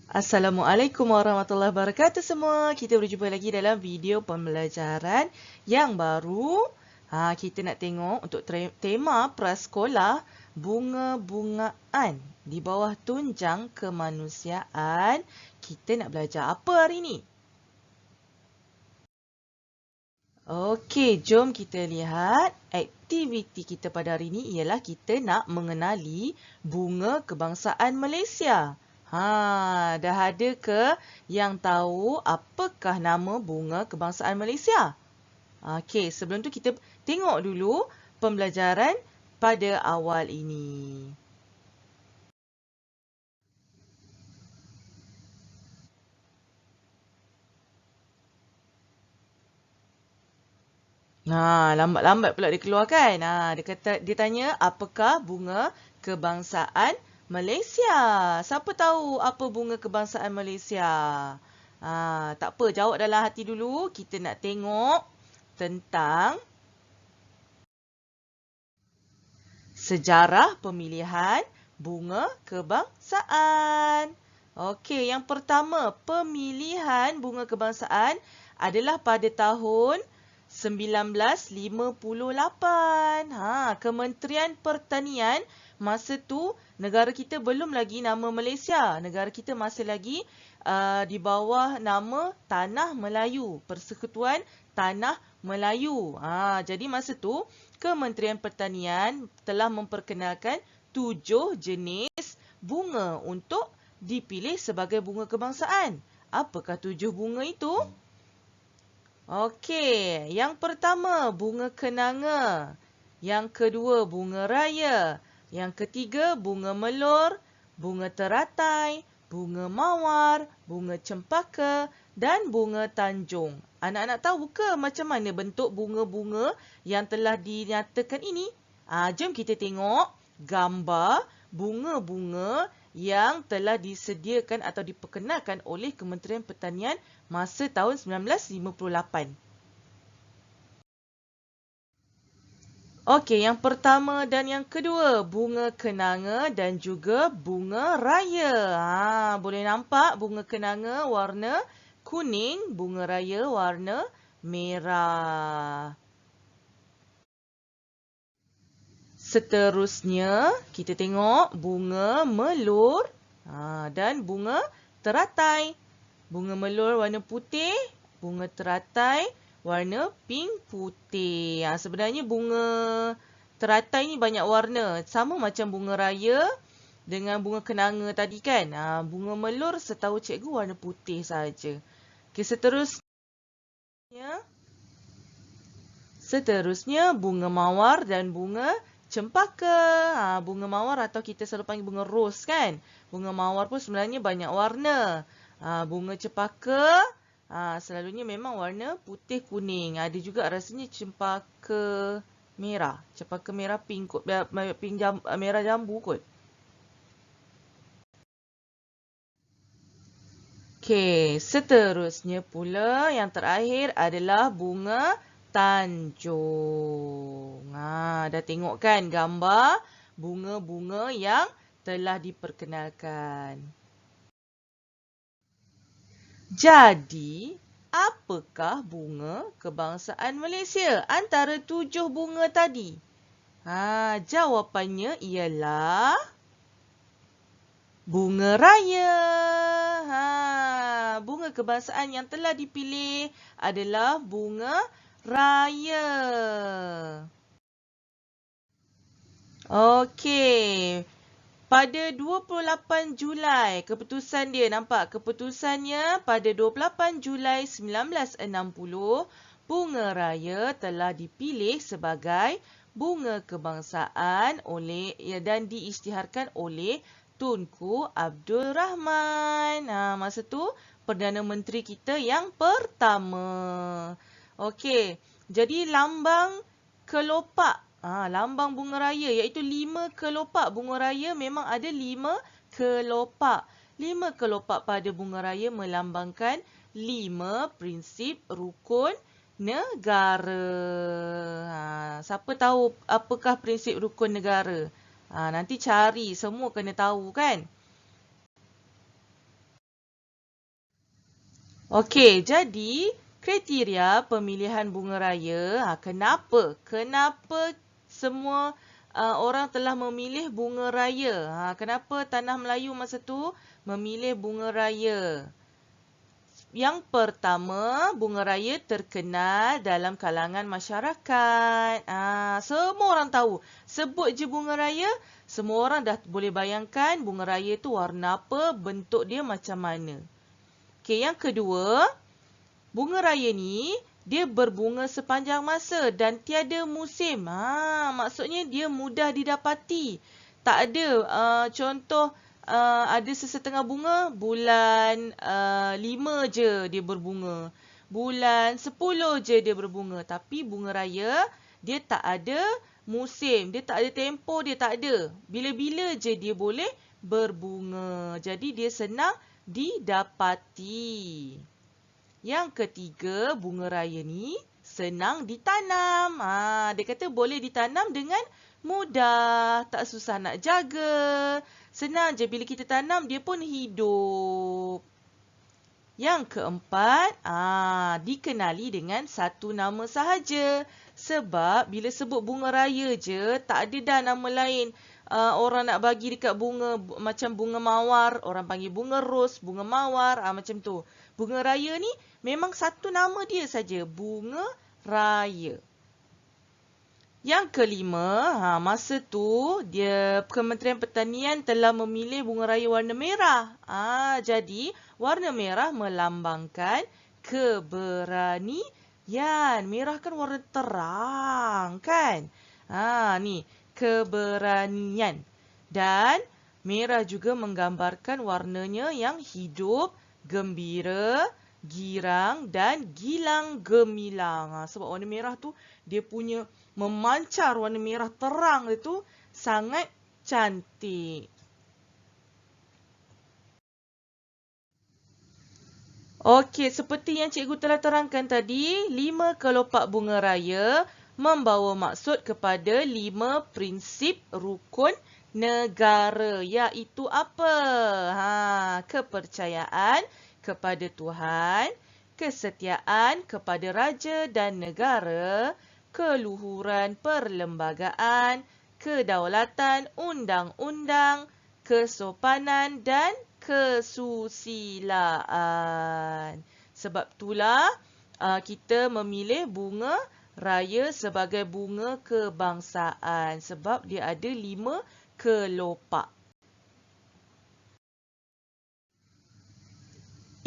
Assalamualaikum warahmatullahi wabarakatuh semua. Kita berjumpa lagi dalam video pembelajaran yang baru. Kita nak tengok untuk tema prasekolah bunga-bungaan di bawah tunjang kemanusiaan. Kita nak belajar apa hari ni? Okey, jom kita lihat aktiviti kita pada hari ini ialah kita nak mengenali bunga kebangsaan Malaysia. Dah ada ke yang tahu apakah nama bunga kebangsaan Malaysia? Okey, sebelum tu kita tengok dulu pembelajaran pada awal ini. Lambat-lambat pula dia keluar kan? Dia tanya apakah bunga kebangsaan Malaysia? Siapa tahu apa bunga kebangsaan Malaysia? Tak apa, jawab dalam hati dulu. Kita nak tengok tentang sejarah pemilihan bunga kebangsaan. Okey, yang pertama, pemilihan bunga kebangsaan adalah pada tahun 1958. Kementerian Pertanian masa tu negara kita belum lagi nama Malaysia. Negara kita masih lagi di bawah nama Tanah Melayu, Persekutuan Tanah Melayu. Jadi masa tu Kementerian Pertanian telah memperkenalkan 7 jenis bunga untuk dipilih sebagai bunga kebangsaan. Apakah 7 bunga itu? Okey, yang pertama bunga kenanga, yang kedua bunga raya, yang ketiga bunga melur, bunga teratai, bunga mawar, bunga cempaka dan bunga tanjung. Anak-anak tahu ke macam mana bentuk bunga-bunga yang telah dinyatakan ini? Jom kita tengok gambar bunga-bunga yang telah disediakan atau diperkenalkan oleh Kementerian Pertanian masa tahun 1958. Okey, yang pertama dan yang kedua, bunga kenanga dan juga bunga raya. Boleh nampak bunga kenanga warna kuning, bunga raya warna merah. Seterusnya, kita tengok bunga melur dan bunga teratai. Bunga melur warna putih, bunga teratai warna pink putih. Sebenarnya bunga teratai ni banyak warna. Sama macam bunga raya dengan bunga kenanga tadi kan. Bunga melur setahu cikgu warna putih saja. Okay, seterusnya bunga mawar dan bunga cempaka. Bunga mawar atau kita selalu panggil bunga ros kan. Bunga mawar pun sebenarnya banyak warna. Bunga cempaka selalunya memang warna putih kuning. Ada juga rasanya cempaka merah. Cempaka merah pink kot. Merah jambu kot. Okey, seterusnya pula yang terakhir adalah bunga tanjung. Dah tengok kan gambar bunga-bunga yang telah diperkenalkan. Jadi, apakah bunga kebangsaan Malaysia antara 7 bunga tadi? Jawapannya ialah bunga raya. Bunga kebangsaan yang telah dipilih adalah bunga raya. Okey. Pada 28 Julai, keputusan dia nampak. Keputusannya pada 28 Julai 1960, bunga raya telah dipilih sebagai bunga kebangsaan dan diisytiharkan oleh Tunku Abdul Rahman. Masa tu Perdana Menteri kita yang pertama. Okey, jadi lambang kelopak. Lambang bunga raya iaitu 5 kelopak. Bunga raya memang ada 5 kelopak. 5 kelopak pada bunga raya melambangkan 5 prinsip rukun negara. Siapa tahu apakah prinsip rukun negara? Nanti cari, semua kena tahu kan? Okey, jadi kriteria pemilihan bunga raya, kenapa? Kenapa semua orang telah memilih bunga raya? Kenapa tanah Melayu masa tu memilih bunga raya? Yang pertama, bunga raya terkenal dalam kalangan masyarakat. Semua orang tahu. Sebut je bunga raya, semua orang dah boleh bayangkan bunga raya tu warna apa, bentuk dia macam mana. Okey, yang kedua, bunga raya ni dia berbunga sepanjang masa dan tiada musim. Maksudnya dia mudah didapati. Tak ada contoh ada sesetengah bunga bulan 5 je dia berbunga. Bulan 10 je dia berbunga. Tapi bunga raya dia tak ada musim. Dia tak ada tempoh, dia tak ada. Bila-bila je dia boleh berbunga. Jadi dia senang didapati. Yang ketiga, bunga raya ni senang ditanam. Dia kata boleh ditanam dengan mudah. Tak susah nak jaga. Senang je bila kita tanam, dia pun hidup. Yang keempat, dikenali dengan satu nama sahaja. Sebab bila sebut bunga raya je, tak ada dah nama lain. Orang nak bagi dekat bunga macam bunga mawar, orang panggil bunga ros, bunga mawar, macam tu. Bunga raya ni memang satu nama dia saja, bunga raya. Yang kelima, masa tu dia Kementerian Pertanian telah memilih bunga raya warna merah. Jadi warna merah melambangkan keberanian. Merah kan warna terang kan? Ni keberanian. Dan merah juga menggambarkan warnanya yang hidup, gembira, girang dan gilang gemilang. Sebab warna merah tu dia punya memancar, warna merah terang itu sangat cantik. Okey, seperti yang cikgu telah terangkan tadi, 5 kelopak bunga raya membawa maksud kepada 5 prinsip rukun negara. Iaitu apa? Kepercayaan kepada Tuhan, kesetiaan kepada raja dan negara, keluhuran perlembagaan, kedaulatan undang-undang, kesopanan dan kesusilaan. Sebab itulah kita memilih bunga raya sebagai bunga kebangsaan. Sebab dia ada 5 kelopak.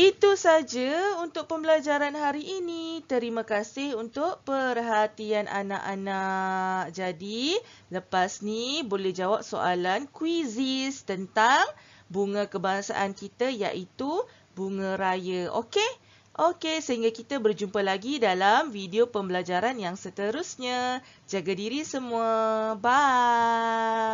Itu saja untuk pembelajaran hari ini. Terima kasih untuk perhatian anak-anak. Jadi, lepas ni boleh jawab soalan kuisis tentang bunga kebangsaan kita iaitu bunga raya. Okey? Okey, sehingga kita berjumpa lagi dalam video pembelajaran yang seterusnya. Jaga diri semua. Bye.